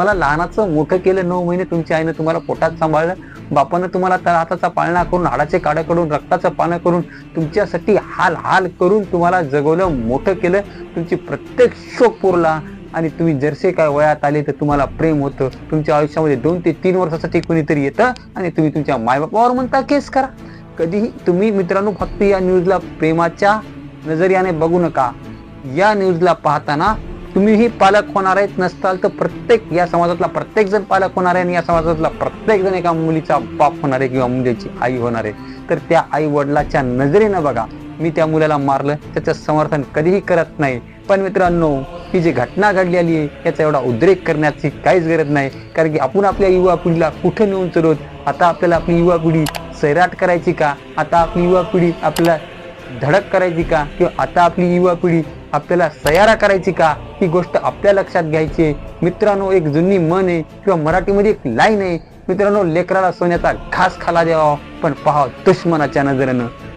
मला लहानाचं मोठं केलं, 9 महिने तुमच्या आईनं तुम्हाला पोटात सांभाळलं, बापानं तुम्हाला त्या हाताचा पाळणा करून, हाडाचे काड्या करून, रक्ताचं पाणं करून, तुमच्यासाठी हाल हाल करून तुम्हाला जगवलं, मोठं केलं, तुमची प्रत्येक शोक पुरला आणि तुम्ही जरसे काय वयात आले तर तुम्हाला प्रेम होतं. तुमच्या आयुष्यामध्ये 2 ते 3 वर्षासाठी कोणीतरी येतं आणि तुम्ही तुमच्या मायबापावर म्हणता केस करा. कधीही तुम्ही मित्रांनो फक्त या न्यूजला प्रेमाच्या नजरियाने बघू नका. या न्यूजला पाहताना तुम्हीही पालक होणार आहेत, नसताल तर प्रत्येक या समाजातला प्रत्येक जण पालक होणार आहे आणि या समाजातला प्रत्येक जण एका मुलीचा बाप होणार आहे किंवा मुलीची आई होणार आहे. तर त्या आई वडिलाच्या नजरेनं बघा. मी त्या मुलाला मारलं त्याचं समर्थन कधीही करत नाही, पण मित्रांनो ही जी घटना घडलेली आहे याचा एवढा उद्रेक करण्याची काहीच गरज नाही, कारण की आपण आपल्या युवा पिढीला कुठे नेऊन चलवत. आता आपल्याला आपली युवा पिढी सैराट करायची का? आता आपली युवा पिढी आपल्याला धडक करायची का? किंवा आता आपली युवा पिढी आपल्याला सयारा करायची का? ही गोष्ट आपल्या लक्षात घ्यायची आहे. मित्रांनो एक जुनी म्हण आहे किंवा मराठीमध्ये एक लाईन आहे, मित्रांनो लेकराला सोन्याचा घास खाला द्यावा पण पहा दुश्मनाच्या नजरेनं.